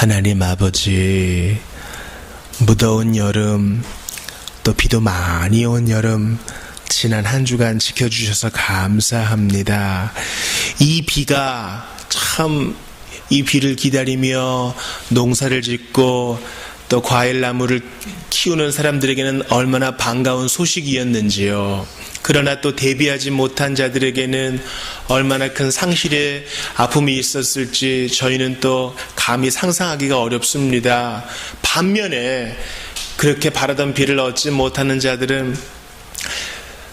하나님 아버지, 무더운 여름, 또 비도 많이 온 여름, 지난 한 주간 지켜주셔서 감사합니다. 이 비가 참, 이 비를 기다리며 농사를 짓고 또 과일나무를 키우는 사람들에게는 얼마나 반가운 소식이었는지요. 그러나 또 대비하지 못한 자들에게는 얼마나 큰 상실의 아픔이 있었을지 저희는 또 감히 상상하기가 어렵습니다. 반면에 그렇게 바라던 비를 얻지 못하는 자들은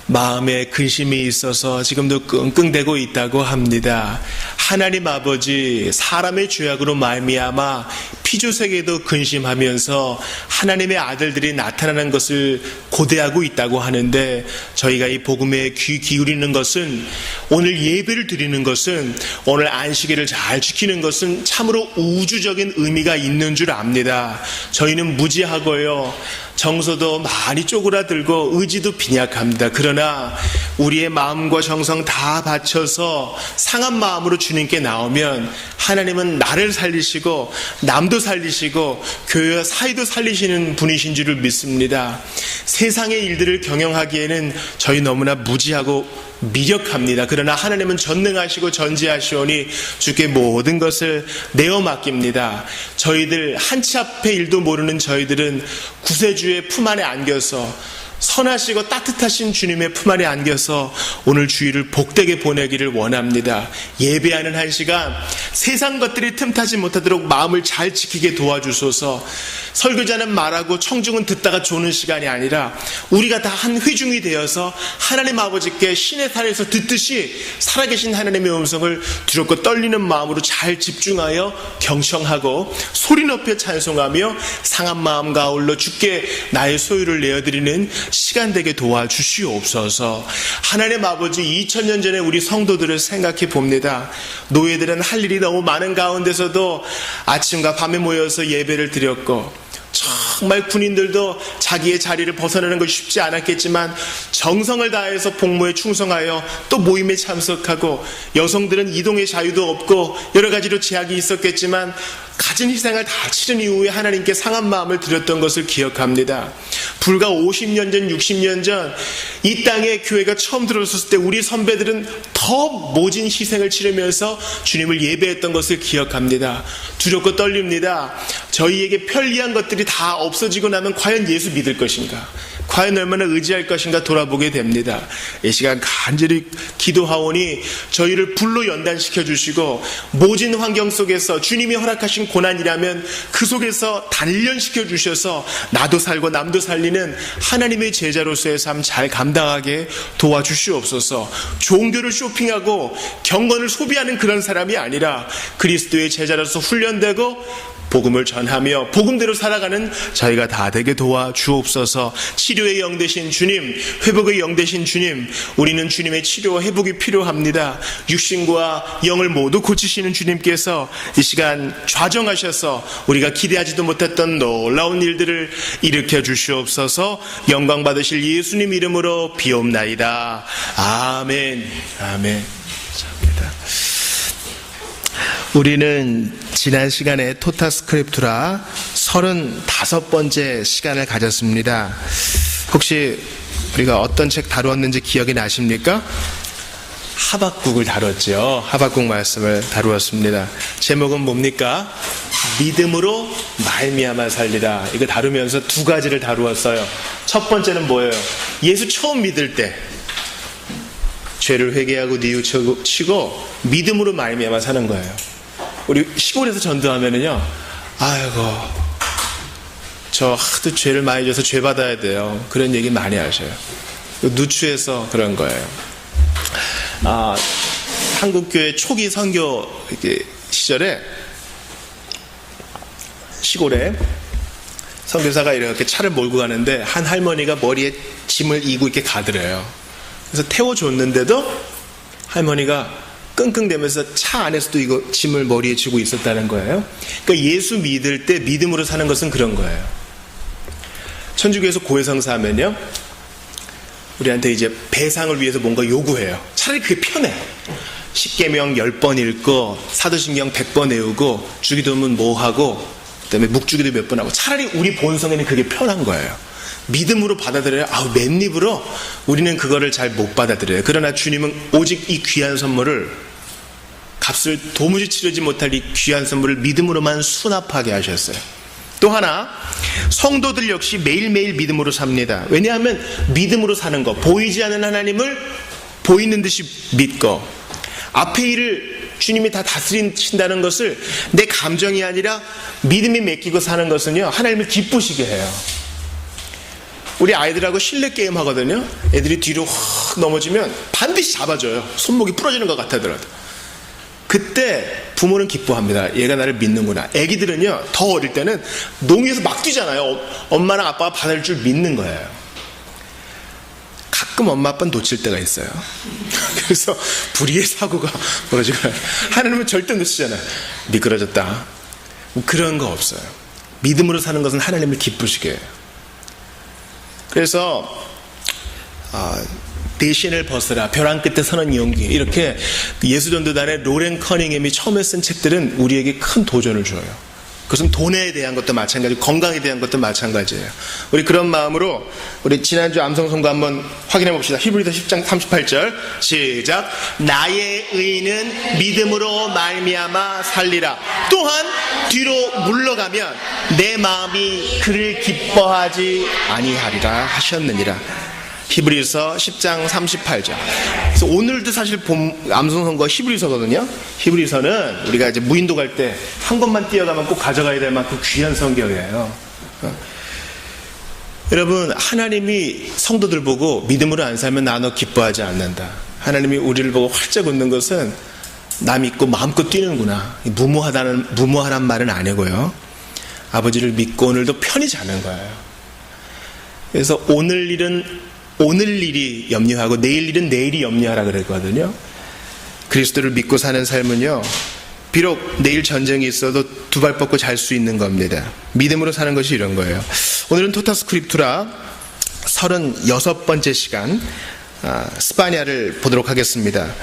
마음에 근심이 있어서 지금도 끙끙대고 있다고 합니다. 하나님 아버지, 사람의 죄악으로 말미암아 피조세계도 근심하면서 하나님의 아들들이 나타나는 것을 고대하고 있다고 하는데, 저희가 이 복음에 귀 기울이는 것은, 오늘 예배를 드리는 것은, 오늘 안식일을 잘 지키는 것은 참으로 우주적인 의미가 있는 줄 압니다. 저희는 무지하고요, 정서도 많이 쪼그라들고 의지도 빈약합니다. 그러나 우리의 마음과 정성 다 바쳐서 상한 마음으로 주님께 나오면 하나님은 나를 살리시고 남도 살리시고 교회와 사이도 살리시는 분이신 줄을 믿습니다. 세상의 일들을 경영하기에는 저희 너무나 무지하고 미력합니다. 그러나 하나님은 전능하시고 전지하시오니 주께 모든 것을 내어 맡깁니다. 저희들 한치 앞의 일도 모르는 저희들은 구세주의 품 안에 안겨서, 선하시고 따뜻하신 주님의 품 안에 안겨서 오늘 주일을 복되게 보내기를 원합니다. 예배하는 한 시간 세상 것들이 틈타지 못하도록 마음을 잘 지키게 도와주소서. 설교자는 말하고 청중은 듣다가 조는 시간이 아니라 우리가 다 한 회중이 되어서 하나님 아버지께 신의 산에서 듣듯이 살아계신 하나님의 음성을 두렵고 떨리는 마음으로 잘 집중하여 경청하고 소리 높여 찬송하며 상한 마음과 아울러 주께 나의 소유를 내어드리는 시간 되게 도와주시옵소서. 하나님 아버지, 2000년 전에 우리 성도들을 생각해 봅니다. 노예들은 할 일이 너무 많은 가운데서도 아침과 밤에 모여서 예배를 드렸고, 정말 군인들도 자기의 자리를 벗어나는 것이 쉽지 않았겠지만 정성을 다해서 복무에 충성하여 또 모임에 참석하고, 여성들은 이동의 자유도 없고 여러 가지로 제약이 있었겠지만 갖은 희생을 다 치른 이후에 하나님께 상한 마음을 드렸던 것을 기억합니다. 불과 50년 전, 60년 전 이 땅에 교회가 처음 들어섰을 때 우리 선배들은 더 모진 희생을 치르면서 주님을 예배했던 것을 기억합니다. 두렵고 떨립니다. 저희에게 편리한 것들이 다 없어지고 나면 과연 예수 믿을 것인가? 과연 얼마나 의지할 것인가 돌아보게 됩니다. 이 시간 간절히 기도하오니 저희를 불로 연단시켜 주시고, 모진 환경 속에서 주님이 허락하신 고난이라면 그 속에서 단련시켜 주셔서 나도 살고 남도 살리는 하나님의 제자로서의 삶 잘 감당하게 도와주시옵소서. 종교를 쇼핑하고 경건을 소비하는 그런 사람이 아니라 그리스도의 제자로서 훈련되고 복음을 전하며 복음대로 살아가는 저희가 다 되게 도와주옵소서. 치료의 영 되신 주님, 회복의 영 되신 주님, 우리는 주님의 치료와 회복이 필요합니다. 육신과 영을 모두 고치시는 주님께서 이 시간 좌정하셔서 우리가 기대하지도 못했던 놀라운 일들을 일으켜 주시옵소서. 영광 받으실 예수님 이름으로 비옵나이다. 아멘. 아멘. 감사합니다. 우리는 지난 시간에 토타 스크립투라 35번째 시간을 가졌습니다. 혹시 우리가 어떤 책 다루었는지 기억이 나십니까? 하박국을 다뤘죠. 하박국 말씀을 다루었습니다. 제목은 뭡니까? 믿음으로 말미암아 살리라. 이거 다루면서 두 가지를 다루었어요. 첫 번째는 뭐예요? 예수 처음 믿을 때 죄를 회개하고 뉘우치고 믿음으로 말미암아 사는 거예요. 우리 시골에서 전도하면은요, 아이고, 저 하도 죄를 많이 져서 죄 받아야 돼요. 그런 얘기 많이 하셔요. 누추해서 그런 거예요. 한국교회 초기 선교 시절에 시골에 선교사가 이렇게 차를 몰고 가는데 한 할머니가 머리에 짐을 이고 이렇게 가더래요. 그래서 태워줬는데도 할머니가 끙끙대면서 차 안에서도 이거 짐을 머리에 쥐고 있었다는 거예요. 그러니까 예수 믿을 때 믿음으로 사는 것은 그런 거예요. 천주교에서 고해성사 하면요, 우리한테 이제 배상을 위해서 뭔가 요구해요. 차라리 그게 편해. 십계명 10번 읽고 사도신경 100번 외우고 주기도문 뭐 하고 그다음에 묵주기도 몇 번 하고, 차라리 우리 본성에는 그게 편한 거예요. 믿음으로 받아들여요. 맨입으로 우리는 그거를 잘 못 받아들여요. 그러나 주님은 오직 이 귀한 선물을, 값을 도무지 치르지 못할 이 귀한 선물을 믿음으로만 수납하게 하셨어요. 또 하나, 성도들 역시 매일매일 믿음으로 삽니다. 왜냐하면 믿음으로 사는 것, 보이지 않는 하나님을 보이는 듯이 믿고, 앞의 일을 주님이 다 다스리신다는 것을 내 감정이 아니라 믿음이 맡기고 사는 것은요, 하나님을 기쁘시게 해요. 우리 아이들하고 실내 게임 하거든요. 애들이 뒤로 확 넘어지면 반드시 잡아줘요. 손목이 부러지는 것 같아더라도. 그때 부모는 기뻐합니다. 얘가 나를 믿는구나. 애기들은요, 더 어릴 때는 농에서 막 뛰잖아요. 엄마랑 아빠가 받을 줄 믿는 거예요. 가끔 엄마 아빠는 놓칠 때가 있어요. 그래서 불의의 사고가 벌어지고, 하나님은 절대 놓치잖아요. 미끄러졌다. 그런 거 없어요. 믿음으로 사는 것은 하나님을 기쁘시게 해요. 그래서 대신을 벗으라, 벼랑 끝에 서는 용기, 이렇게 예수전도단의 로렌 커닝햄이 처음에 쓴 책들은 우리에게 큰 도전을 줘요. 그것은 돈에 대한 것도 마찬가지고 건강에 대한 것도 마찬가지예요. 우리 그런 마음으로 우리 지난주 암송송가 한번 확인해 봅시다. 히브리서 10장 38절 시작. 나의 의는 믿음으로 말미암아 살리라. 또한 뒤로 물러가면 내 마음이 그를 기뻐하지 아니하리라 하셨느니라. 히브리서 10장 38절. 그래서 오늘도 사실 본 암송선거 히브리서거든요. 히브리서는 우리가 이제 무인도 갈 때 한 권만 뛰어가면 꼭 가져가야 될 만큼 귀한 성경이에요. 여러분, 하나님이 성도들 보고 믿음으로 안 살면 나 너 기뻐하지 않는다. 하나님이 우리를 보고 활짝 웃는 것은 나 믿고 마음껏 뛰는구나. 무모하란 말은 아니고요. 아버지를 믿고 오늘도 편히 자는 거예요. 그래서 오늘 일이 염려하고 내일 일은 내일이 염려하라 그랬거든요. 그리스도를 믿고 사는 삶은요, 비록 내일 전쟁이 있어도 두 발 뻗고 잘 수 있는 겁니다. 믿음으로 사는 것이 이런 거예요. 오늘은 토타스크립투라 36번째 시간 스파냐를 보도록 하겠습니다.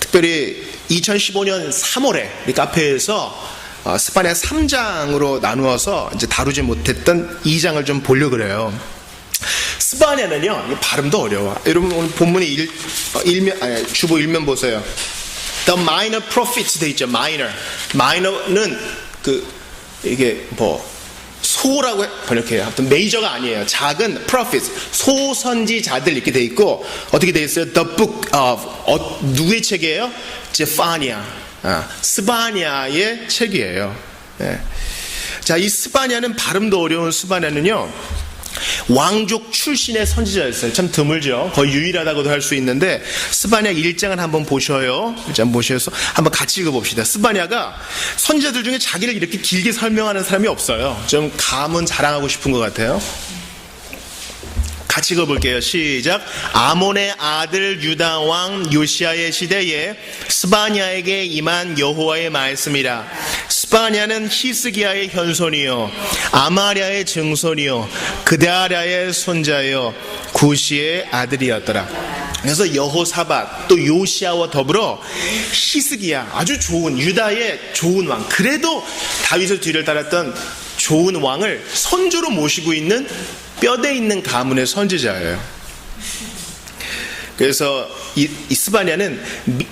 특별히 2015년 3월에 이 카페에서 스파냐 3장으로 나누어서 이제 다루지 못했던 2장을 좀 보려고 그래요. 스바냐는요, 발음도 어려워. 여러분 오늘 본문의 주보 일면 보세요. The minor prophets 돼 있죠. minor는 이게 소라고 번역해요. 아무튼 메이저가 아니에요. 작은 prophets, 소선지자들 이렇게 돼 있고, 어떻게 돼 있어요? The book of 누구의 책이에요? 제파냐, 스바냐의 책이에요. 네. 자, 이 스바냐는 발음도 어려운 스바냐는요, 왕족 출신의 선지자였어요. 참 드물죠. 거의 유일하다고도 할 수 있는데, 스바냐 1장을 한번 보셔요. 1장 보셔서 한번 같이 읽어봅시다. 스바냐가 선지자들 중에 자기를 이렇게 길게 설명하는 사람이 없어요. 좀 가문 자랑하고 싶은 것 같아요. 같이 읽어볼게요. 시작. 아몬의 아들 유다 왕 요시아의 시대에 스바냐에게 임한 여호와의 말씀이라. 스바냐는 히스기야의 현손이요 아마랴의 증손이요 그다랴의 손자요 구시의 아들이었더라. 그래서 여호사밧 또 요시아와 더불어 히스기야, 아주 좋은 유다의 좋은 왕, 그래도 다윗의 뒤를 따랐던 좋은 왕을 선조로 모시고 있는 뼈대 있는 가문의 선지자예요. 그래서 이 스바냐는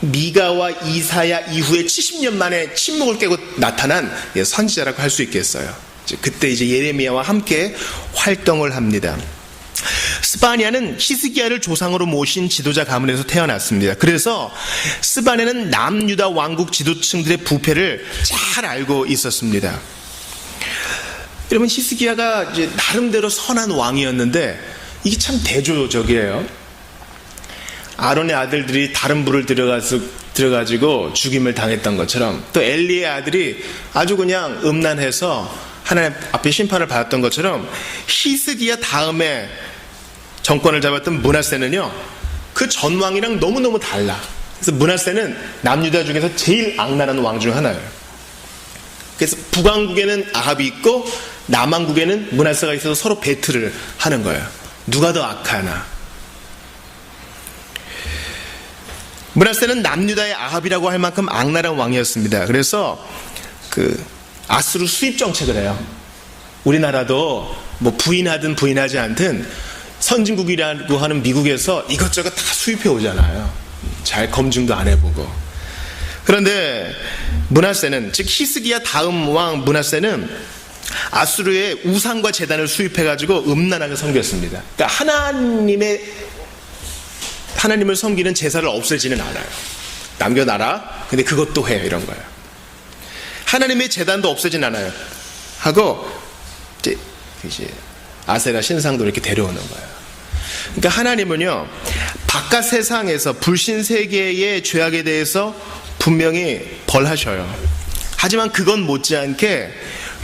미가와 이사야 이후에 70년 만에 침묵을 깨고 나타난 선지자라고 할 수 있겠어요. 그때 이제 예레미야와 함께 활동을 합니다. 스바냐는 히스기야를 조상으로 모신 지도자 가문에서 태어났습니다. 그래서 스바냐는 남유다 왕국 지도층들의 부패를 잘 알고 있었습니다. 여러분, 히스기야가 이제 나름대로 선한 왕이었는데 이게 참 대조적이에요. 아론의 아들들이 다른 불을 들여가지고 죽임을 당했던 것처럼, 또 엘리의 아들이 아주 그냥 음란해서 하나님 앞에 심판을 받았던 것처럼, 히스기야 다음에 정권을 잡았던 므낫세는요, 그 전 왕이랑 너무너무 달라. 그래서 므낫세는 남유다 중에서 제일 악랄한 왕 중 하나예요. 그래서 북왕국에는 아합이 있고 남왕국에는 므낫세가 있어서 서로 배틀을 하는 거예요. 누가 더 악하나. 므낫세는 남유다의 아합이라고 할 만큼 악랄한 왕이었습니다. 그래서 아수르 수입 정책을 해요. 우리나라도 뭐 부인하든 부인하지 않든 선진국이라고 하는 미국에서 이것저것 다 수입해 오잖아요. 잘 검증도 안 해보고. 그런데 므낫세는, 즉 히스기야 다음 왕 므낫세는 아수르의 우상과 제단을 수입해가지고 음란하게 섬겼습니다. 그러니까 하나님을 섬기는 제사를 없애지는 않아요. 남겨놔라. 근데 그것도 해요. 이런 거예요. 하나님의 제단도 없애진 않아요. 하고 이제 아세라 신상도 이렇게 데려오는 거예요. 그러니까 하나님은요, 바깥 세상에서 불신 세계의 죄악에 대해서 분명히 벌하셔요. 하지만 그건 못지않게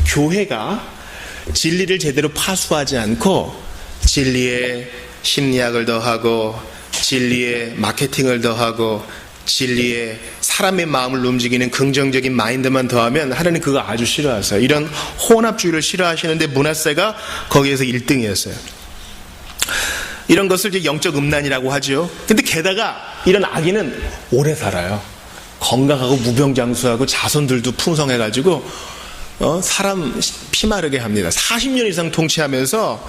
교회가 진리를 제대로 파수하지 않고 진리에 심리학을 더하고 진리에 마케팅을 더하고 진리에 사람의 마음을 움직이는 긍정적인 마인드만 더하면 하나님 그거 아주 싫어하세요. 이런 혼합주의를 싫어하시는데 므낫세가 거기에서 1등이었어요. 이런 것을 이제 영적 음란이라고 하죠. 근데 게다가 이런 악인은 오래 살아요. 건강하고 무병장수하고 자손들도 풍성해가지고 사람 피마르게 합니다. 40년 이상 통치하면서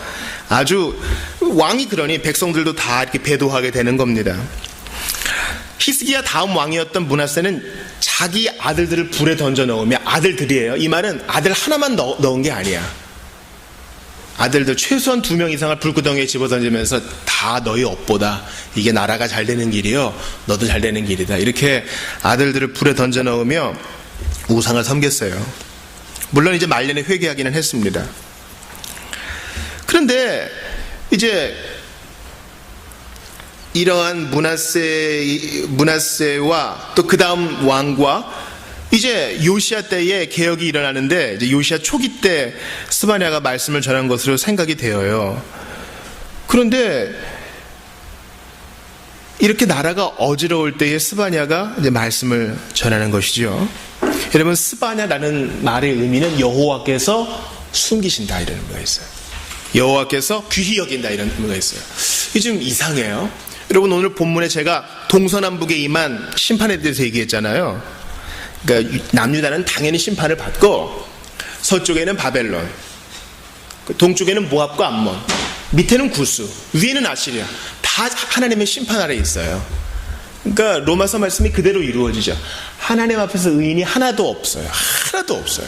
아주 왕이 그러니 백성들도 다 이렇게 배도하게 되는 겁니다. 히스기야 다음 왕이었던 므낫세는 자기 아들들을 불에 던져 넣으며, 아들들이에요. 이 말은 아들 하나만 넣은 게 아니야. 아들들 최소한 2명 이상을 불구덩이에 집어던지면서 다 너희 업보다 이게 나라가 잘 되는 길이요, 너도 잘 되는 길이다. 이렇게 아들들을 불에 던져 넣으며 우상을 섬겼어요. 물론 이제 말년에 회개하기는 했습니다. 그런데 이제 이러한 므낫세와 또 그 다음 왕과 이제 요시야 때에 개혁이 일어나는데, 이제 요시야 초기 때 스바냐가 말씀을 전한 것으로 생각이 되어요. 그런데 이렇게 나라가 어지러울 때에 스바냐가 이제 말씀을 전하는 것이죠. 여러분, 스바냐라는 말의 의미는 여호와께서 숨기신다 이런 의미가 있어요. 여호와께서 귀히 여긴다 이런 의미가 있어요. 이게 좀 이상해요. 여러분, 오늘 본문에 제가 동서남북에 임한 심판에 대해서 얘기했잖아요. 그러니까 남유다는 당연히 심판을 받고, 서쪽에는 바벨론, 동쪽에는 모압과 암몬, 밑에는 구스, 위에는 아시리아, 다 하나님의 심판 아래에 있어요. 그러니까 로마서 말씀이 그대로 이루어지죠. 하나님 앞에서 의인이 하나도 없어요. 하나도 없어요.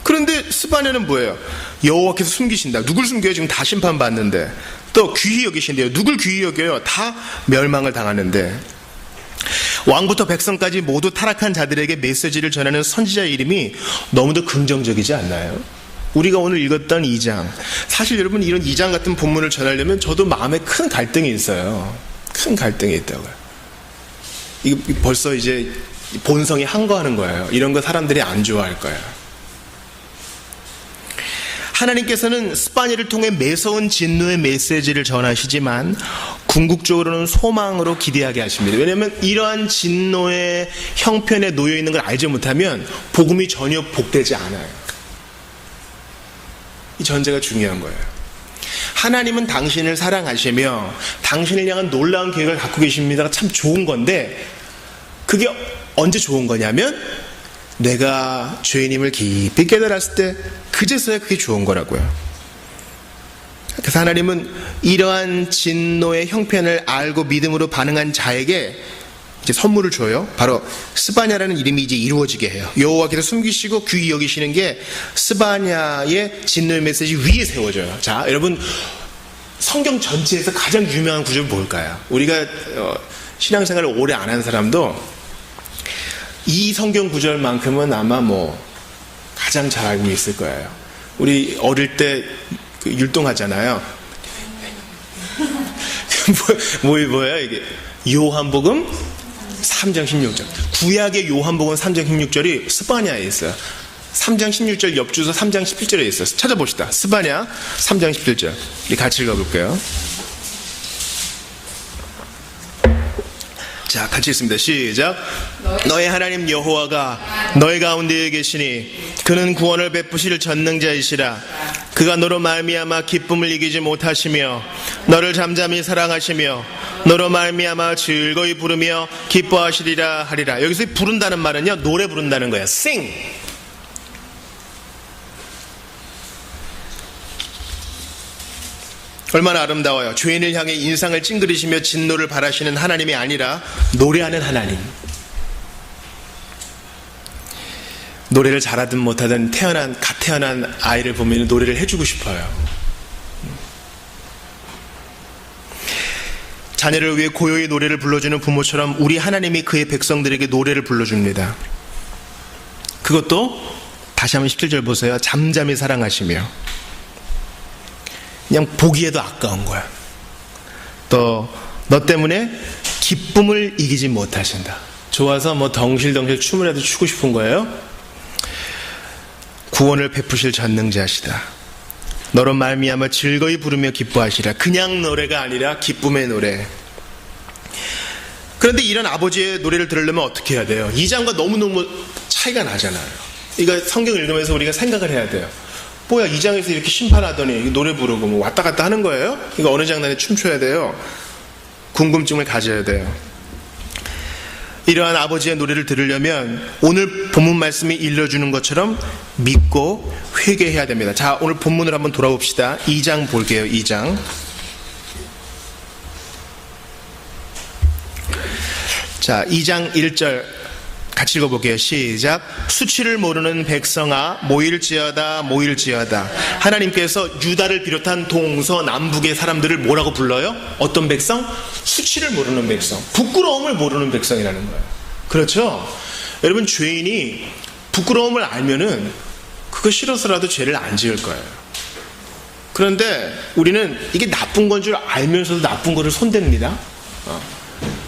그런데 스바냐는 뭐예요? 여호와께서 숨기신다. 누굴 숨겨요? 지금 다 심판받는데. 또 귀히 여기신대요. 누굴 귀히 여겨요? 다 멸망을 당하는데. 왕부터 백성까지 모두 타락한 자들에게 메시지를 전하는 선지자의 이름이 너무도 긍정적이지 않나요? 우리가 오늘 읽었던 2장, 사실 여러분 이런 2장 같은 본문을 전하려면 저도 마음에 큰 갈등이 있어요. 큰 갈등이 있다고요. 이거 벌써 이제 본성이 항거하는 거예요. 이런 거 사람들이 안 좋아할 거예요. 하나님께서는 스바냐를 통해 매서운 진노의 메시지를 전하시지만 궁극적으로는 소망으로 기대하게 하십니다. 왜냐하면 이러한 진노의 형편에 놓여 있는 걸 알지 못하면 복음이 전혀 복되지 않아요. 이 전제가 중요한 거예요. 하나님은 당신을 사랑하시며 당신을 향한 놀라운 계획을 갖고 계십니다가 참 좋은 건데, 그게 언제 좋은 거냐면 내가 죄인임을 깊이 깨달았을 때, 그제서야 그게 좋은 거라고요. 그래서 하나님은 이러한 진노의 형편을 알고 믿음으로 반응한 자에게 이제 선물을 줘요. 바로 스바냐라는 이름이 이제 이루어지게 해요. 여호와께서 숨기시고 귀히 여기시는 게 스바냐의 진노의 메시지 위에 세워져요. 자, 여러분, 성경 전체에서 가장 유명한 구절은 뭘까요? 우리가 신앙생활을 오래 안 한 사람도 이 성경 구절만큼은 아마 가장 잘 알고 있을 거예요. 우리 어릴 때 율동하잖아요. 뭐예요 이게? 요한복음 3장 16절. 구약의 요한복음 3장 16절이 스바냐에 있어요. 3장 16절 옆주소 3장 17절에 있어요. 찾아봅시다. 스바냐 3장 17절. 우리 같이 읽어볼게요. 자, 같이 읽습니다. 시작. 너의 하나님 여호와가 너희 가운데에 계시니 그는 구원을 베푸실 전능자이시라. 그가 너로 말미암아 기쁨을 이기지 못하시며 너를 잠잠히 사랑하시며 너로 말미암아 즐거이 부르며 기뻐하시리라 하리라. 여기서 부른다는 말은요, 노래 부른다는 거예요. sing. 얼마나 아름다워요. 죄인을 향해 인상을 찡그리시며 진노를 바라시는 하나님이 아니라 노래하는 하나님. 노래를 잘하든 못하든 갓 태어난 아이를 보면 노래를 해주고 싶어요. 자녀를 위해 고요히 노래를 불러주는 부모처럼 우리 하나님이 그의 백성들에게 노래를 불러줍니다. 그것도 다시 한번 17절 보세요. 잠잠히 사랑하시며. 그냥 보기에도 아까운 거야. 또 너 때문에 기쁨을 이기지 못하신다. 좋아서 뭐 덩실덩실 춤을 해도 추고 싶은 거예요. 구원을 베푸실 전능자시다. 너로 말미암아 즐거이 부르며 기뻐하시라. 그냥 노래가 아니라 기쁨의 노래. 그런데 이런 아버지의 노래를 들으려면 어떻게 해야 돼요? 2장과 너무너무 차이가 나잖아요. 이거 성경 읽으면서 우리가 생각을 해야 돼요. 뭐야, 2장에서 이렇게 심판하더니 노래 부르고 뭐 왔다 갔다 하는 거예요? 이거 어느 장단에 춤춰야 돼요? 궁금증을 가져야 돼요. 이러한 아버지의 노래를 들으려면 오늘 본문 말씀이 일러주는 것처럼 믿고 회개해야 됩니다. 자, 오늘 본문을 한번 돌아봅시다. 2장 볼게요. 2장. 자, 2장 1절 같이 읽어볼게요. 시작. 수치를 모르는 백성아 모일지어다 모일지어다. 하나님께서 유다를 비롯한 동서남북의 사람들을 뭐라고 불러요? 어떤 백성? 수치를 모르는 백성, 부끄러움을 모르는 백성이라는 거예요. 그렇죠? 여러분, 죄인이 부끄러움을 알면은 그거 싫어서라도 죄를 안 지을 거예요. 그런데 우리는 이게 나쁜 건 줄 알면서도 나쁜 거를 손댑니다.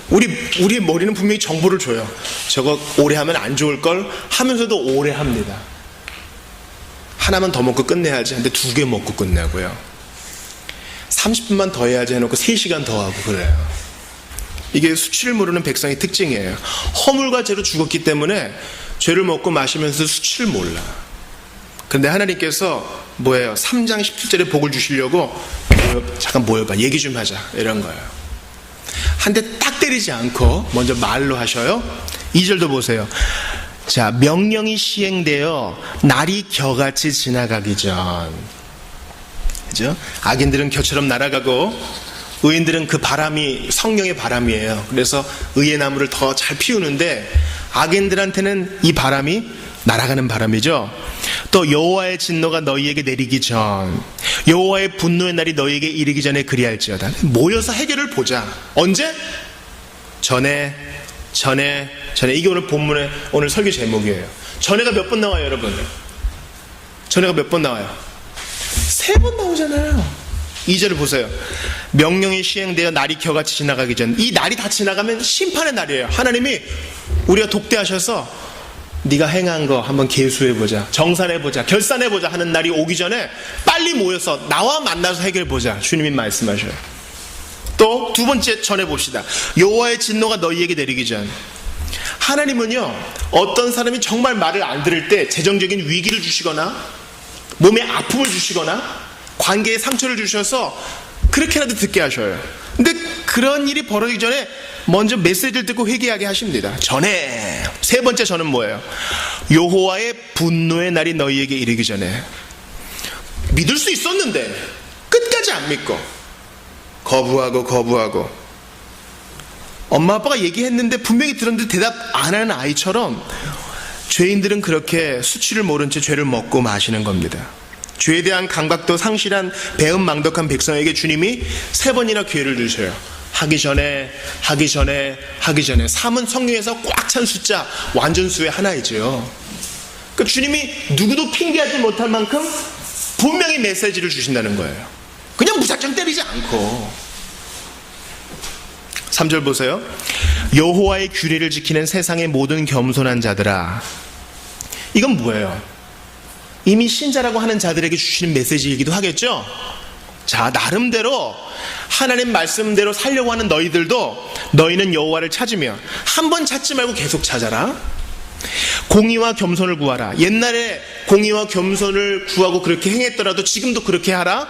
우리 머리는 분명히 정보를 줘요. 저거 오래 하면 안 좋을 걸 하면서도 오래 합니다. 하나만 더 먹고 끝내야지 하는데 2개 먹고 끝내고요. 30분만 더 해야지 해놓고 3시간 더 하고 그래요. 이게 수치를 모르는 백성의 특징이에요. 허물과 죄로 죽었기 때문에 죄를 먹고 마시면서 수치를 몰라. 그런데 하나님께서 뭐예요? 3장 17절에 복을 주시려고 잠깐 모여봐, 얘기 좀 하자, 이런 거예요. 한 대 딱 때리지 않고 먼저 말로 하셔요. 2절도 보세요. 자, 명령이 시행되어 날이 겨같이 지나가기 전. 그죠? 악인들은 겨처럼 날아가고 의인들은 그 바람이 성령의 바람이에요. 그래서 의의 나무를 더 잘 피우는데 악인들한테는 이 바람이 날아가는 바람이죠. 또 여호와의 진노가 너희에게 내리기 전, 여호와의 분노의 날이 너희에게 이르기 전에 그리할지어다. 모여서 해결을 보자. 언제? 전에. 이게 오늘 본문의 오늘 설교 제목이에요. 전에가 몇 번 나와요, 여러분? 전에가 몇 번 나와요? 3번 나오잖아요. 2절을 보세요. 명령이 시행되어 날이 겨같이 지나가기 전. 이 날이 다 지나가면 심판의 날이에요. 하나님이 우리가 독대하셔서 네가 행한 거 한번 계수해보자, 정산해보자, 결산해보자 하는 날이 오기 전에 빨리 모여서 나와 만나서 해결해보자. 주님이 말씀하셔요. 또 2번째 전해봅시다. 여호와의 진노가 너희에게 내리기 전. 하나님은요, 어떤 사람이 정말 말을 안 들을 때 재정적인 위기를 주시거나 몸에 아픔을 주시거나 관계에 상처를 주셔서 그렇게라도 듣게 하셔요. 근데 그런 일이 벌어지기 전에 먼저 메시지를 듣고 회개하게 하십니다. 전에. 3번째 전은 뭐예요? 여호와의 분노의 날이 너희에게 이르기 전에. 믿을 수 있었는데 끝까지 안 믿고 거부하고 엄마 아빠가 얘기했는데 분명히 들었는데 대답 안 하는 아이처럼 죄인들은 그렇게 수치를 모른 채 죄를 먹고 마시는 겁니다. 죄에 대한 감각도 상실한 배은망덕한 백성에게 주님이 3번이나 기회를 주셔요. 하기 전에. 3은 성경에서 꽉 찬 숫자, 완전수의 하나이죠. 그러니까 주님이 누구도 핑계하지 못할 만큼 분명히 메시지를 주신다는 거예요. 그냥 무작정 때리지 않고. 3절 보세요. 여호와의 규례를 지키는 세상의 모든 겸손한 자들아. 이건 뭐예요? 이미 신자라고 하는 자들에게 주시는 메시지이기도 하겠죠? 자, 나름대로 하나님 말씀대로 살려고 하는 너희들도 너희는 여호와를 찾으며 한 번 찾지 말고 계속 찾아라. 공의와 겸손을 구하라. 옛날에 공의와 겸손을 구하고 그렇게 행했더라도 지금도 그렇게 하라.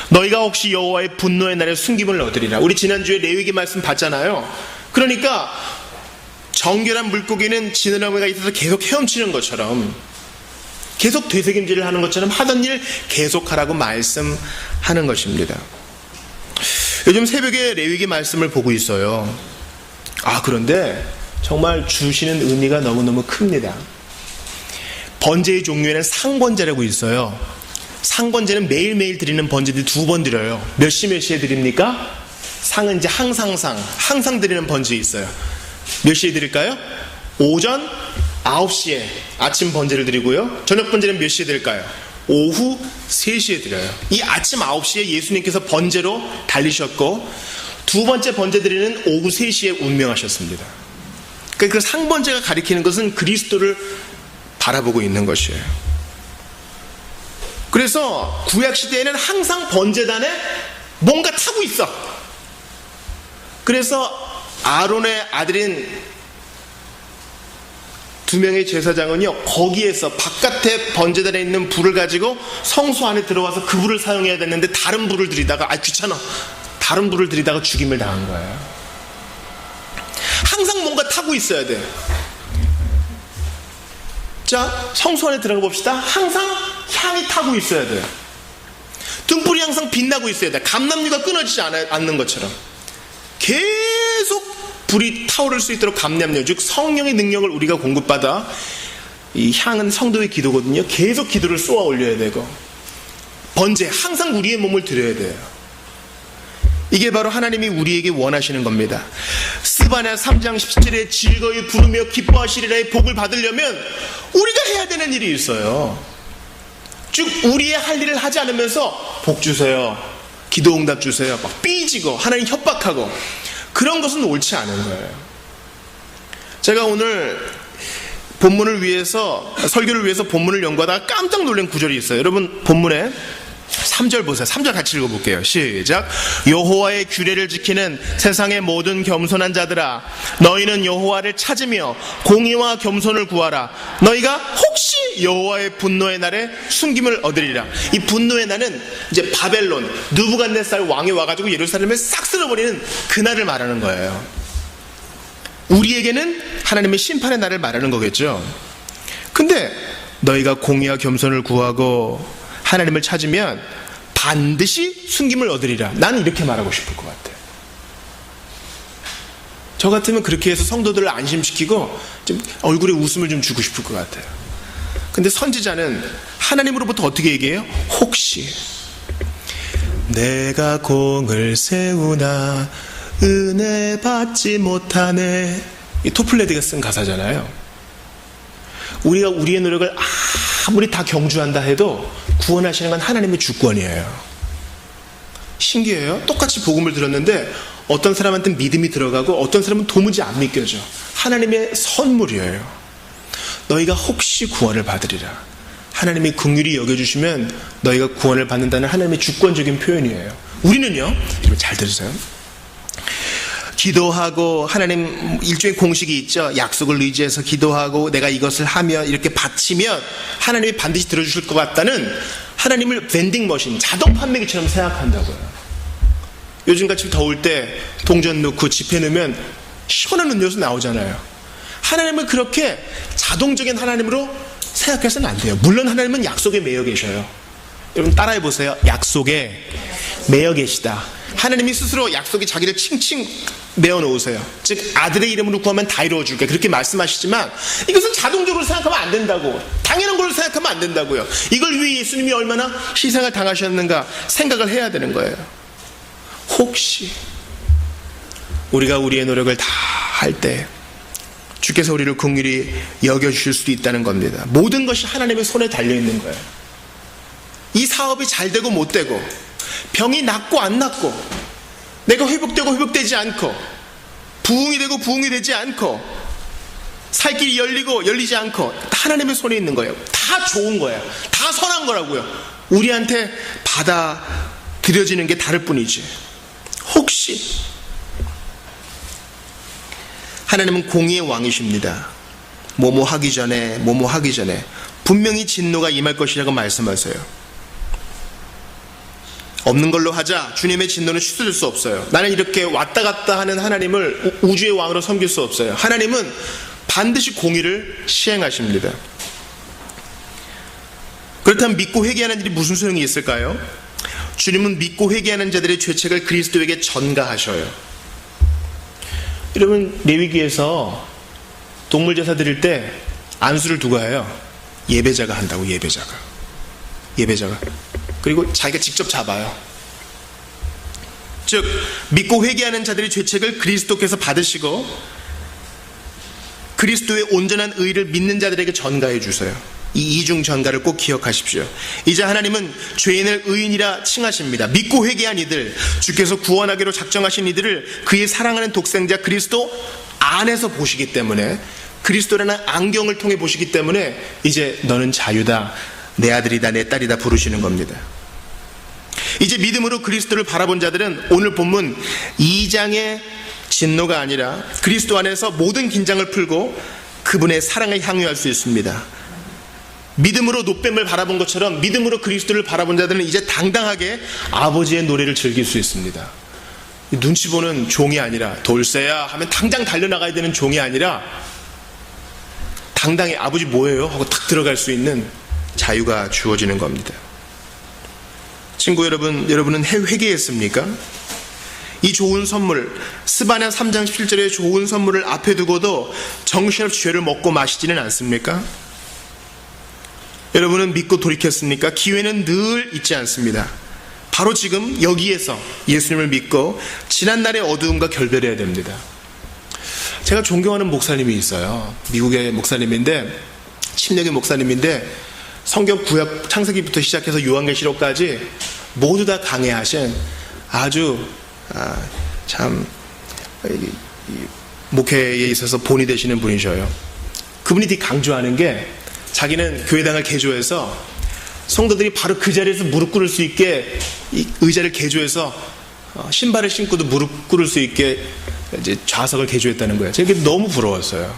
너희가 혹시 여호와의 분노의 날에 숨김을 얻으리라. 우리 지난주에 레위기 말씀 봤잖아요. 그러니까 정결한 물고기는 지느러미가 있어서 계속 헤엄치는 것처럼, 계속 되새김질을 하는 것처럼 하던 일 계속하라고 말씀하는 것입니다. 요즘 새벽에 레위기 말씀을 보고 있어요. 그런데 정말 주시는 의미가 너무너무 큽니다. 번제의 종류에는 상번제라고 있어요. 상번제는 매일매일 드리는 번제들이 2번 드려요. 몇 시에 드립니까? 상은 이제 항상 드리는 번제 있어요. 몇 시에 드릴까요? 오전 9시에 아침 번제를 드리고요. 저녁 번제는 몇 시에 드릴까요? 오후 3시에 드려요. 이 아침 9시에 예수님께서 번제로 달리셨고, 2번째 번제 드리는 오후 3시에 운명하셨습니다. 그러니까 그 상번제가 가리키는 것은 그리스도를 바라보고 있는 것이에요. 그래서 구약시대에는 항상 번제단에 뭔가 타고 있어. 그래서 아론의 아들인 2명의 제사장은요, 거기에서 바깥에 번제단에 있는 불을 가지고 성소 안에 들어와서 그 불을 사용해야 됐는데 다른 불을 들이다가 귀찮아, 다른 불을 들이다가 죽임을 당한 거예요. 항상 뭔가 타고 있어야 돼. 자, 성소 안에 들어가 봅시다. 항상 향이 타고 있어야 돼. 등불이 항상 빛나고 있어야 돼. 감람류가 끊어지지 않는 것처럼 계속 불이 타오를 수 있도록 감람류, 즉 성령의 능력을 우리가 공급받아, 이 향은 성도의 기도거든요. 계속 기도를 쏘아 올려야 되고, 번제 항상 우리의 몸을 드려야 돼요. 이게 바로 하나님이 우리에게 원하시는 겁니다. 스바냐 3장 17절에 즐거이 부르며 기뻐하시리라의 복을 받으려면 우리가 해야 되는 일이 있어요. 즉 우리의 할 일을 하지 않으면서 복 주세요, 기도응답 주세요, 막 삐지고 하나님 협박하고, 그런 것은 옳지 않은 거예요. 제가 오늘 본문을 위해서, 설교를 위해서 본문을 연구하다가 깜짝 놀란 구절이 있어요. 여러분 본문에 3절 보세요. 3절 같이 읽어볼게요. 시작. 여호와의 규례를 지키는 세상의 모든 겸손한 자들아, 너희는 여호와를 찾으며 공의와 겸손을 구하라. 너희가 혹시 여호와의 분노의 날에 숨김을 얻으리라. 이 분노의 날은 이제 바벨론 느부갓네살 왕이 와가지고 예루살렘을 싹 쓸어버리는 그날을 말하는 거예요. 우리에게는 하나님의 심판의 날을 말하는 거겠죠. 근데 너희가 공의와 겸손을 구하고 하나님을 찾으면 반드시 숨김을 얻으리라. 나는 이렇게 말하고 싶을 것 같아요. 저 같으면 그렇게 해서 성도들을 안심시키고 좀 얼굴에 웃음을 좀 주고 싶을 것 같아요. 근데 선지자는 하나님으로부터 어떻게 얘기해요? 혹시 내가 공을 세우나 은혜 받지 못하네. 이 토플레드가 쓴 가사잖아요. 우리가 우리의 노력을 아무리 다 경주한다 해도 구원하시는 건 하나님의 주권이에요. 신기해요. 똑같이 복음을 들었는데 어떤 사람한테는 믿음이 들어가고 어떤 사람은 도무지 안 믿겨져. 하나님의 선물이에요. 너희가 혹시 구원을 받으리라. 하나님이 긍휼히 여겨주시면 너희가 구원을 받는다는 하나님의 주권적인 표현이에요. 우리는요, 잘 들으세요. 기도하고, 하나님 일종의 공식이 있죠. 약속을 의지해서 기도하고 내가 이것을 하면, 이렇게 바치면 하나님이 반드시 들어주실 것 같다는 하나님을 vending머신, 자동 판매기처럼 생각한다고요. 요즘같이 더울 때 동전 넣고 지폐 넣으면 시원한 음료수 나오잖아요. 하나님을 그렇게 자동적인 하나님으로 생각해서는 안 돼요. 물론 하나님은 약속에 매여 계셔요. 여러분 따라해 보세요. 약속에 매여 계시다. 하나님이 스스로 약속에 자기를 칭칭 매어 놓으세요. 즉 아들의 이름으로 구하면 다 이루어줄게, 그렇게 말씀하시지만 이것은 자동적으로 생각하면 안 된다고, 당연한 걸로 생각하면 안 된다고요. 이걸 위해 예수님이 얼마나 희생을 당하셨는가 생각을 해야 되는 거예요. 혹시 우리가 우리의 노력을 다 할 때 주께서 우리를 긍휼히 여겨주실 수도 있다는 겁니다. 모든 것이 하나님의 손에 달려있는 거예요. 이 사업이 잘 되고 못 되고, 병이 낫고 안 낫고, 내가 회복되고 회복되지 않고, 부흥이 되고 부흥이 되지 않고, 살 길이 열리고 열리지 않고, 하나님의 손에 있는 거예요. 다 좋은 거예요. 다 선한 거라고요. 우리한테 받아들여지는 게 다를 뿐이지. 혹시 하나님은 공의의 왕이십니다. 뭐뭐 하기 전에 분명히 진노가 임할 것이라고 말씀하세요. 없는 걸로 하자. 주님의 진노는 씻어질 수 없어요. 나는 이렇게 왔다 갔다 하는 하나님을 우주의 왕으로 섬길 수 없어요. 하나님은 반드시 공의를 시행하십니다. 그렇다면 믿고 회개하는 일이 무슨 소용이 있을까요? 주님은 믿고 회개하는 자들의 죄책을 그리스도에게 전가하셔요. 여러분, 레위기에서 동물 제사 드릴 때 안수를 누가 해요? 예배자가 한다고. 예배자가. 그리고 자기가 직접 잡아요. 즉 믿고 회개하는 자들의 죄책을 그리스도께서 받으시고 그리스도의 온전한 의를 믿는 자들에게 전가해 주세요. 이 이중 전가를 꼭 기억하십시오. 이제 하나님은 죄인을 의인이라 칭하십니다. 믿고 회개한 이들, 주께서 구원하기로 작정하신 이들을 그의 사랑하는 독생자 그리스도 안에서 보시기 때문에, 그리스도라는 안경을 통해 보시기 때문에 이제 너는 자유다, 내 아들이다, 내 딸이다 부르시는 겁니다. 이제 믿음으로 그리스도를 바라본 자들은 오늘 본문 2장의 진노가 아니라 그리스도 안에서 모든 긴장을 풀고 그분의 사랑을 향유할 수 있습니다. 믿음으로 노뱀을 바라본 것처럼 믿음으로 그리스도를 바라본 자들은 이제 당당하게 아버지의 노래를 즐길 수 있습니다. 눈치 보는 종이 아니라, 돌쇠야 하면 당장 달려나가야 되는 종이 아니라 당당히 아버지 뭐예요? 하고 탁 들어갈 수 있는 자유가 주어지는 겁니다. 친구 여러분, 여러분은 회개했습니까? 이 좋은 선물, 스바냐 3장 17절의 좋은 선물을 앞에 두고도 정신없이 죄를 먹고 마시지는 않습니까? 여러분은 믿고 돌이켰습니까? 기회는 늘 있지 않습니다. 바로 지금 여기에서 예수님을 믿고 지난날의 어두움과 결별해야 됩니다. 제가 존경하는 목사님이 있어요. 미국의 목사님인데, 침례교 목사님인데, 성경 구약 창세기부터 시작해서 요한계시록까지 모두 다 강해하신 아주 참 목회에 있어서 본이 되시는 분이셔요. 그분이 되게 강조하는 게, 자기는 교회당을 개조해서 성도들이 바로 그 자리에서 무릎 꿇을 수 있게 이 의자를 개조해서 신발을 신고도 무릎 꿇을 수 있게 이제 좌석을 개조했다는 거예요. 제가 너무 부러웠어요.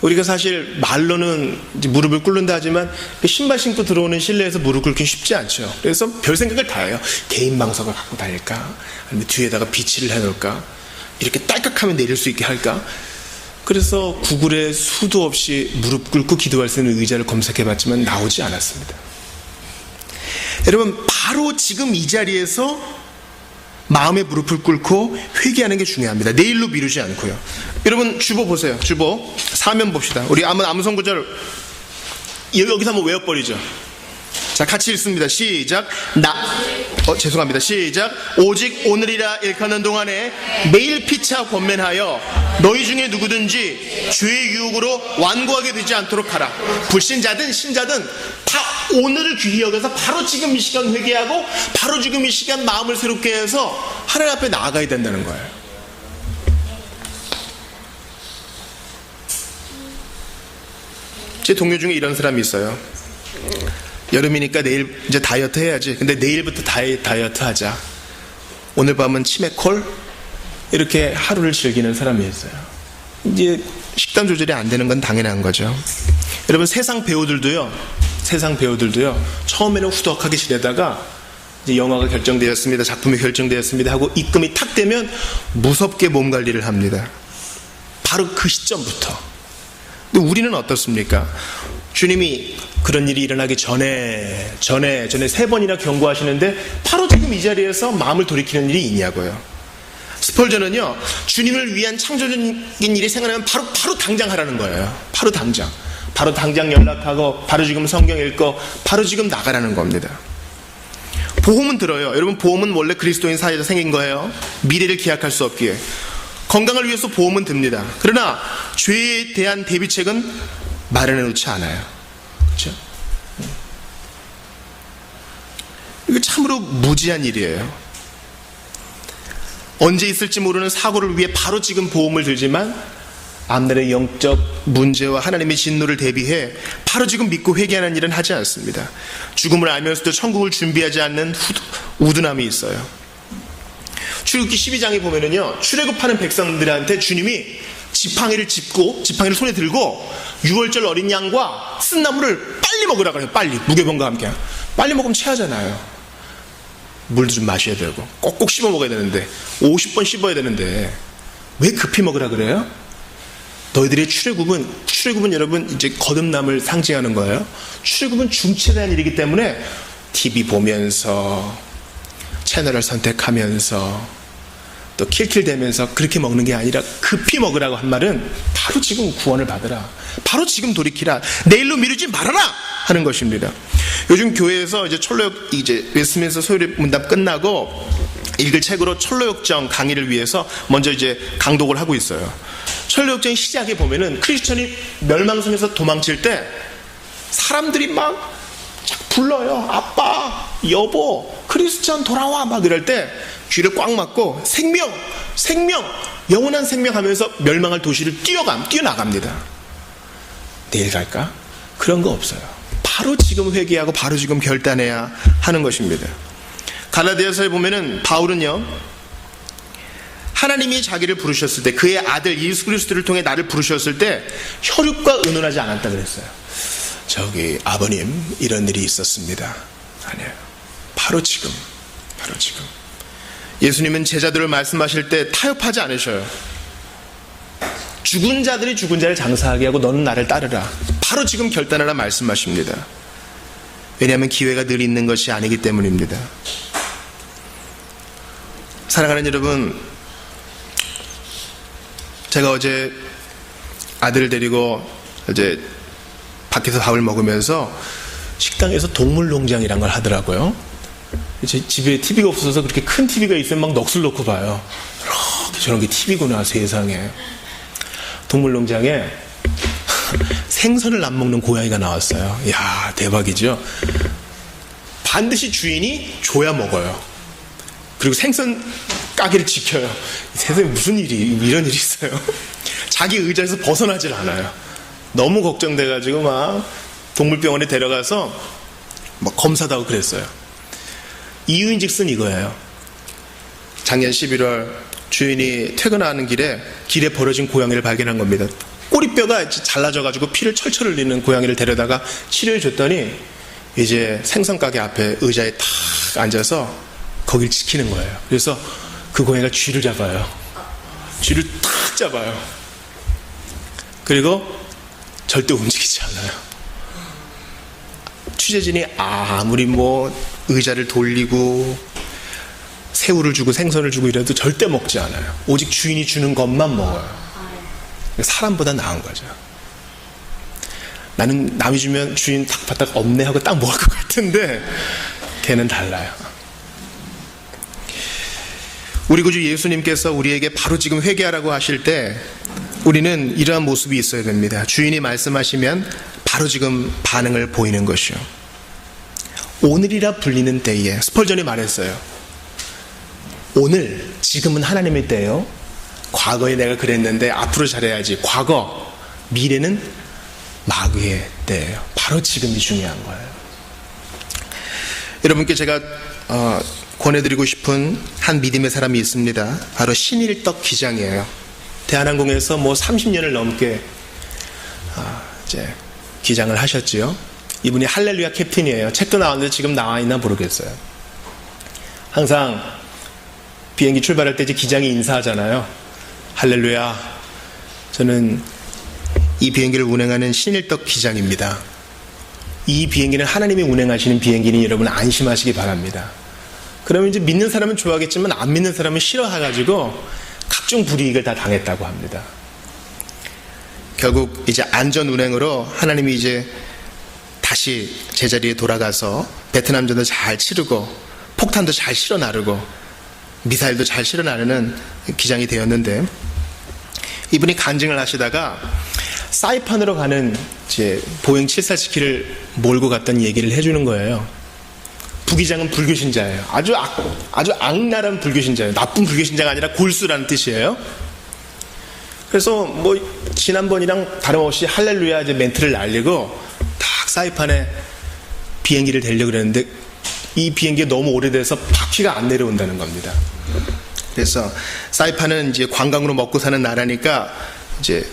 우리가 사실 말로는 이제 무릎을 꿇는다 하지만 신발 신고 들어오는 실내에서 무릎 꿇기 쉽지 않죠. 그래서 별 생각을 다 해요. 개인 방석을 갖고 다닐까? 아니면 뒤에다가 비치를 해놓을까? 이렇게 딸깍하면 내릴 수 있게 할까? 그래서 구글에 수도 없이 무릎 꿇고 기도할 수 있는 의자를 검색해봤지만 나오지 않았습니다. 여러분, 바로 지금 이 자리에서 마음의 무릎을 꿇고 회개하는 게 중요합니다. 내일로 미루지 않고요. 여러분, 주보 보세요. 주보 사면 봅시다. 우리 암송 구절 여기서 한번 외워버리죠. 자, 같이 읽습니다. 시작. 죄송합니다. 시작. 오직 오늘이라 일컫는 동안에 매일 피차 권면하여 너희 중에 누구든지 죄의 유혹으로 완고하게 되지 않도록 하라. 불신자든 신자든 다 오늘을 귀히 여겨서 바로 지금 이 시간 회개하고 바로 지금 이 시간 마음을 새롭게 해서 하나님 앞에 나아가야 된다는 거예요. 제 동료 중에 이런 사람이 있어요. 여름이니까 내일 이제 다이어트 해야지. 근데 내일부터 다이어트 하자. 오늘 밤은 치맥콜? 이렇게 하루를 즐기는 사람이 있어요. 이제 식단 조절이 안 되는 건 당연한 거죠. 여러분, 세상 배우들도요 처음에는 후덕하게 지내다가 이제 영화가 결정되었습니다, 작품이 결정되었습니다 하고 입금이 탁 되면 무섭게 몸 관리를 합니다. 바로 그 시점부터. 근데 우리는 어떻습니까? 주님이 그런 일이 일어나기 전에 3번이나 경고하시는데 바로 지금 이 자리에서 마음을 돌이키는 일이 있냐고요. 스펄전은요, 주님을 위한 창조적인 일이 생각나면 바로 당장 하라는 거예요. 바로 당장 연락하고 바로 지금 성경 읽고 바로 지금 나가라는 겁니다. 보험은 들어요. 여러분, 보험은 원래 그리스도인 사이에서 생긴 거예요. 미래를 기약할 수 없기에. 건강을 위해서 보험은 듭니다. 그러나 죄에 대한 대비책은 마련해 놓지 않아요. 그렇죠? 이거 참으로 무지한 일이에요. 언제 있을지 모르는 사고를 위해 바로 지금 보험을 들지만 앞날의 영적 문제와 하나님의 진노를 대비해 바로 지금 믿고 회개하는 일은 하지 않습니다. 죽음을 알면서도 천국을 준비하지 않는 우둔함이 있어요. 출애굽기 12장에 보면은요, 출애굽하는 백성들한테 주님이 지팡이를 손에 들고 6월절 어린 양과 쓴나물을 빨리 먹으라 그래요. 빨리, 무교병과 함께. 빨리 먹으면 체하잖아요. 물도 좀 마셔야 되고 꼭꼭 씹어 먹어야 되는데 50번 씹어야 되는데 왜 급히 먹으라 그래요? 너희들의 출애굽은 여러분 이제 거듭남을 상징하는 거예요. 출애굽은 중체대한 일이기 때문에 TV 보면서 채널을 선택하면서 또 킬킬대면서 그렇게 먹는 게 아니라 급히 먹으라고 한 말은 바로 지금 구원을 받으라, 바로 지금 돌이키라, 내일로 미루지 말아라 하는 것입니다. 요즘 교회에서 이제 철로역, 이제 웨스트민스터 소요리 문답 끝나고 읽을 책으로 철로역정 강의를 위해서 먼저 이제 강독을 하고 있어요. 철로역정 시작에 보면은 크리스천이 멸망성에서 도망칠 때 사람들이 막 불러요. 아빠, 여보, 크리스천 돌아와, 막 이럴 때 귀를 꽉 막고 생명, 영원한 생명 하면서 멸망할 도시를 뛰어나갑니다. 내일 갈까? 그런 거 없어요. 바로 지금 회개하고 바로 지금 결단해야 하는 것입니다. 갈라디아서에 보면은 바울은요, 하나님이 자기를 부르셨을 때, 그의 아들 예수 그리스도를 통해 나를 부르셨을 때 혈육과 의논하지 않았다 그랬어요. 저기 아버님 이런 일이 있었습니다. 아니에요. 바로 지금. 예수님은 제자들을 말씀하실 때 타협하지 않으셔요. 죽은 자들이 죽은 자를 장사하게 하고 너는 나를 따르라. 바로 지금 결단하라 말씀하십니다. 왜냐하면 기회가 늘 있는 것이 아니기 때문입니다. 사랑하는 여러분, 제가 어제 아들을 데리고 어제 밖에서 밥을 먹으면서 식당에서 동물농장이란 걸 하더라고요. 제 집에 TV가 없어서 그렇게 큰 TV가 있으면 막 넋을 놓고 봐요. 이렇게 저런 게 TV구나, 세상에. 동물농장에 생선을 안 먹는 고양이가 나왔어요. 이야, 대박이죠. 반드시 주인이 줘야 먹어요. 그리고 생선 가게를 지켜요. 세상에 무슨 이런 일이 있어요. 자기 의자에서 벗어나질 않아요. 너무 걱정돼가지고 막 동물병원에 데려가서 막 검사도 하고 그랬어요. 이유인즉슨 이거예요. 작년 11월 주인이 퇴근하는 길에 버려진 고양이를 발견한 겁니다. 꼬리뼈가 잘라져가지고 피를 철철 흘리는 고양이를 데려다가 치료해 줬더니 이제 생선 가게 앞에 의자에 탁 앉아서 거길 지키는 거예요. 그래서 그 고양이가 쥐를 잡아요. 쥐를 탁 잡아요. 그리고 절대 움직이지 않아요. 취재진이 아무리 의자를 돌리고 새우를 주고 생선을 주고 이래도 절대 먹지 않아요. 오직 주인이 주는 것만 먹어요. 사람보다 나은 거죠. 나는 남이 주면 주인 탁 바닥 없네 하고 딱 먹을 것 같은데 걔는 달라요. 우리 구주 예수님께서 우리에게 바로 지금 회개하라고 하실 때 우리는 이러한 모습이 있어야 됩니다. 주인이 말씀하시면 바로 지금 반응을 보이는 것이요. 오늘이라 불리는 때에, 스펄전이 말했어요. 오늘, 지금은 하나님의 때예요. 과거에 내가 그랬는데 앞으로 잘해야지. 과거, 미래는 마귀의 때예요. 바로 지금이 중요한 거예요. 여러분께 제가 권해드리고 싶은 한 믿음의 사람이 있습니다. 바로 신일덕 기장이에요. 대한항공에서 30년을 넘게 이제 기장을 하셨지요. 이분이 할렐루야 캡틴이에요. 책도 나왔는데 지금 나와 있나 모르겠어요. 항상 비행기 출발할 때 이제 기장이 인사하잖아요. 할렐루야. 저는 이 비행기를 운행하는 신일덕 기장입니다. 이 비행기는 하나님이 운행하시는 비행기니 여러분 안심하시기 바랍니다. 그러면 이제 믿는 사람은 좋아하겠지만 안 믿는 사람은 싫어해가지고 각종 불이익을 다 당했다고 합니다. 결국 이제 안전 운행으로 하나님이 이제 다시 제자리에 돌아가서 베트남전도 잘 치르고 폭탄도 잘 실어 나르고 미사일도 잘 실어 나르는 기장이 되었는데, 이분이 간증을 하시다가 사이판으로 가는 이제 보잉 747을 몰고 갔던 얘기를 해주는 거예요. 부기장은 불교신자예요. 아주 악랄한 불교신자예요. 나쁜 불교신자가 아니라 골수라는 뜻이에요. 그래서 지난번이랑 다름없이 할렐루야 이제 멘트를 날리고 딱 사이판에 비행기를 대려고 그랬는데 이 비행기가 너무 오래돼서 바퀴가 안 내려온다는 겁니다. 그래서 사이판은 이제 관광으로 먹고 사는 나라니까 이제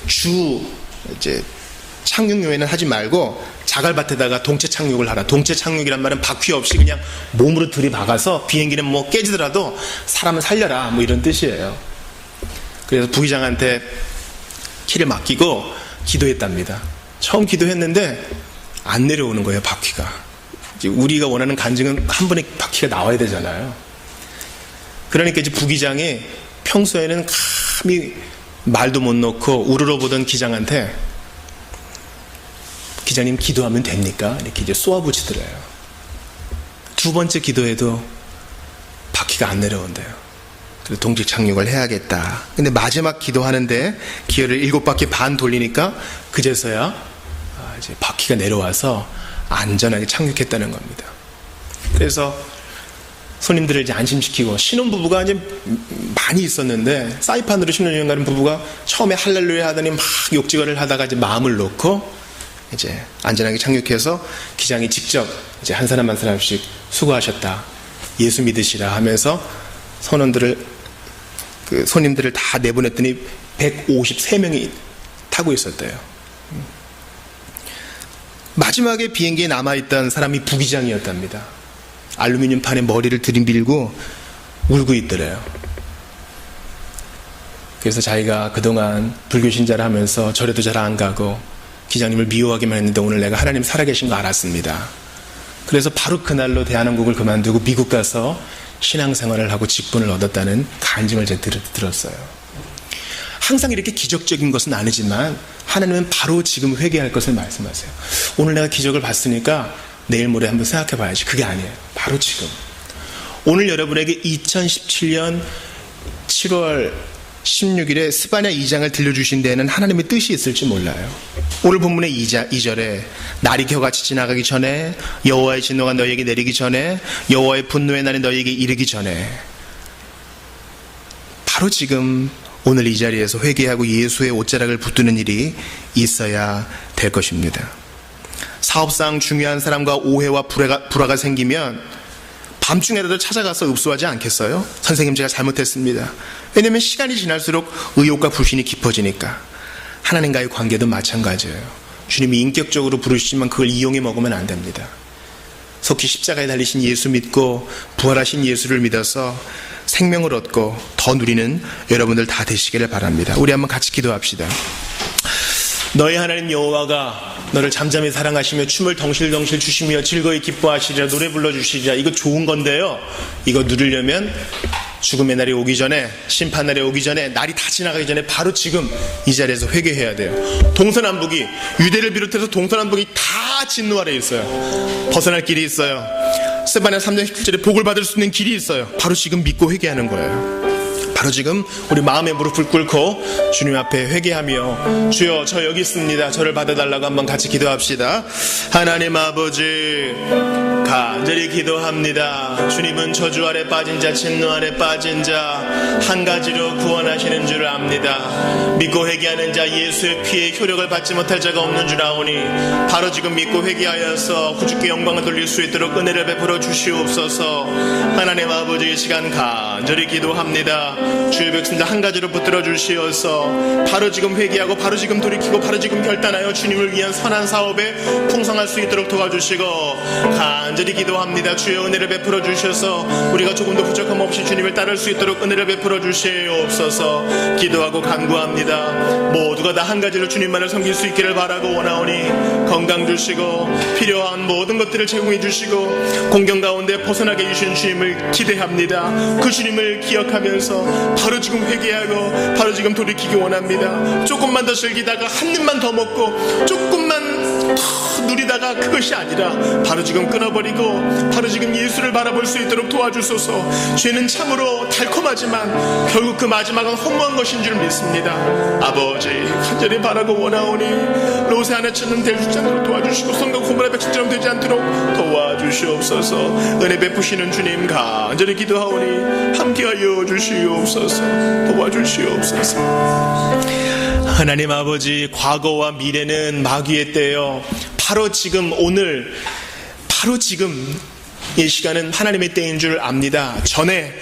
착륙요에는 하지 말고 자갈밭에다가 동체 착륙을 하라. 동체 착륙이란 말은 바퀴 없이 그냥 몸으로 들이박아서 비행기는 깨지더라도 사람을 살려라, 이런 뜻이에요. 그래서 부기장한테 키를 맡기고 기도했답니다. 처음 기도했는데 안 내려오는 거예요, 바퀴가. 이제 우리가 원하는 간증은 한 번에 바퀴가 나와야 되잖아요. 그러니까 이제 부기장이 평소에는 감히 말도 못 놓고 우러러보던 기장한테 기장님 기도하면 됩니까? 이렇게 이제 쏘아붙이더래요. 두 번째 기도에도 바퀴가 안 내려온대요. 그래서 동직 착륙을 해야겠다. 근데 마지막 기도하는데 기어를 7바퀴 반 돌리니까 그제서야 이제 바퀴가 내려와서 안전하게 착륙했다는 겁니다. 그래서 손님들을 이제 안심시키고 신혼부부가 이제 많이 있었는데 사이판으로 신혼여행 가는 부부가 처음에 할렐루야 하더니 막 욕지거리를 하다가 이제 마음을 놓고 이제 안전하게 착륙해서 기장이 직접 이제 한 사람 한 사람씩 수고하셨다. 예수 믿으시라 하면서 손님들을 다 내보냈더니 153명이 타고 있었대요. 마지막에 비행기에 남아있던 사람이 부기장이었답니다. 알루미늄 판에 머리를 들이밀고 울고 있더래요. 그래서 자기가 그동안 불교 신자를 하면서 절에도 잘 안 가고 기장님을 미워하기만 했는데 오늘 내가 하나님 살아계신 거 알았습니다. 그래서 바로 그날로 대한항공을 그만두고 미국 가서 신앙생활을 하고 직분을 얻었다는 간증을 제가 들었어요. 항상 이렇게 기적적인 것은 아니지만 하나님은 바로 지금 회개할 것을 말씀하세요. 오늘 내가 기적을 봤으니까 내일 모레 한번 생각해 봐야지. 그게 아니에요. 바로 지금. 오늘 여러분에게 2017년 7월 16일에 스바냐 2장을 들려주신 데에는 하나님의 뜻이 있을지 몰라요. 오늘 본문의 2절에 날이 겨같이 지나가기 전에 여호와의 진노가 너희에게 내리기 전에 여호와의 분노의 날이 너희에게 이르기 전에 바로 지금 오늘 이 자리에서 회개하고 예수의 옷자락을 붙드는 일이 있어야 될 것입니다. 사업상 중요한 사람과 오해와 불화가 생기면 밤중에라도 찾아가서 읍소하지 않겠어요? 선생님 제가 잘못했습니다. 왜냐하면 시간이 지날수록 의욕과 불신이 깊어지니까. 하나님과의 관계도 마찬가지예요. 주님이 인격적으로 부르시지만 그걸 이용해 먹으면 안 됩니다. 속히 십자가에 달리신 예수 믿고 부활하신 예수를 믿어서 생명을 얻고 더 누리는 여러분들 다 되시기를 바랍니다. 우리 한번 같이 기도합시다. 너희 하나님 여호와가 너를 잠잠히 사랑하시며 춤을 덩실덩실 추시며 즐거이 기뻐하시리라 노래 불러주시리라. 이거 좋은 건데요, 이거 누리려면 죽음의 날이 오기 전에, 심판 날이 오기 전에, 날이 다 지나가기 전에 바로 지금 이 자리에서 회개해야 돼요. 동서남북이, 유대를 비롯해서 동서남북이 다 진노 아래 있어요. 벗어날 길이 있어요. 스바냐 3장 17절에 복을 받을 수 있는 길이 있어요. 바로 지금 믿고 회개하는 거예요. 바로 지금 우리 마음의 무릎을 꿇고 주님 앞에 회개하며 주여 저 여기 있습니다, 저를 받아달라고 한번 같이 기도합시다. 하나님 아버지 간절히 기도합니다. 주님은 저주 아래 빠진 자, 진노 아래 빠진 자 한 가지로 구원하시는 줄 압니다. 믿고 회개하는 자 예수의 피에 효력을 받지 못할 자가 없는 줄 아오니 바로 지금 믿고 회개하여서 구주께 영광을 돌릴 수 있도록 은혜를 베풀어 주시옵소서. 하나님 아버지 이 시간 간절히 기도합니다. 주의 백성들 한 가지로 붙들어 주시어서 바로 지금 회개하고 바로 지금 돌이키고 바로 지금 결단하여 주님을 위한 선한 사업에 풍성할 수 있도록 도와주시고 간절히 기도합니다. 주의 은혜를 베풀어 주셔서 우리가 조금도 부족함 없이 주님을 따를 수 있도록 은혜를 베풀어 주시옵소서. 기도하고 간구합니다. 모두가 다 한 가지로 주님만을 섬길 수 있기를 바라고 원하오니 건강 주시고 필요한 모든 것들을 제공해 주시고 공경 가운데 벗어나게 해주신 주님을 기대합니다. 그 주님을 기억하면서 바로 지금 회개하고 바로 지금 돌이키기 원합니다. 조금만 더 즐기다가 한 입만 더 먹고 조금만 더 누리다가 그것이 아니라 바로 지금 끊어버리고 바로 지금 예수를 바라볼 수 있도록 도와주소서. 죄는 참으로 달콤하지만 결국 그 마지막은 허무한 것인 줄 믿습니다. 아버지 간절히 바라고 원하오니 로세 안에 찾는 대주장으로 도와주시고 성경 고모라 백성처럼 되지 않도록 도와주시옵소서. 은혜 베푸시는 주님 간절히 기도하오니 함께하여 주시옵소서. 도와주시옵소서. 하나님 아버지 과거와 미래는 마귀의 때요, 바로 지금 오늘 바로 지금 이 시간은 하나님의 때인 줄 압니다. 전에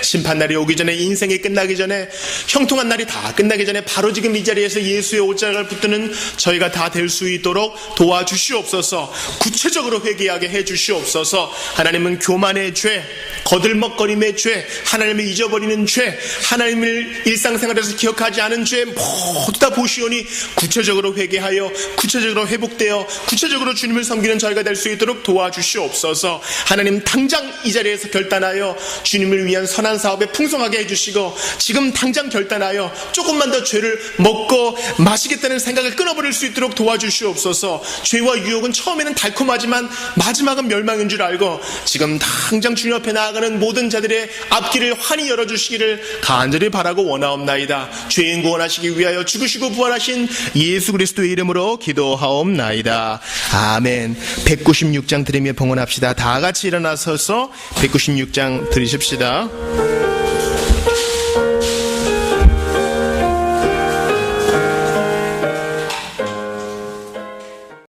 심판날이 오기 전에, 인생이 끝나기 전에, 형통한 날이 다 끝나기 전에 바로 지금 이 자리에서 예수의 옷자락을 붙드는 저희가 다 될 수 있도록 도와주시옵소서. 구체적으로 회개하게 해주시옵소서. 하나님은 교만의 죄, 거들먹거림의 죄, 하나님을 잊어버리는 죄, 하나님을 일상생활에서 기억하지 않은 죄 모두 다 보시오니 구체적으로 회개하여 구체적으로 회복되어 구체적으로 주님을 섬기는 저희가 될 수 있도록 도와주시옵소서. 주시옵소서. 하나님 당장 이 자리에서 결단하여 주님을 위한 선한 사업에 풍성하게 해주시고, 지금 당장 결단하여 조금만 더 죄를 먹고 마시겠다는 생각을 끊어버릴 수 있도록 도와주시옵소서. 죄와 유혹은 처음에는 달콤하지만 마지막은 멸망인 줄 알고 지금 당장 주님 앞에 나아가는 모든 자들의 앞길을 환히 열어주시기를 간절히 바라고 원하옵나이다. 죄인 구원하시기 위하여 죽으시고 부활하신 예수 그리스도의 이름으로 기도하옵나이다. 아멘. 196장 드리며 봉헌합시다. 다 같이 일어나서서 196장 드리십시다.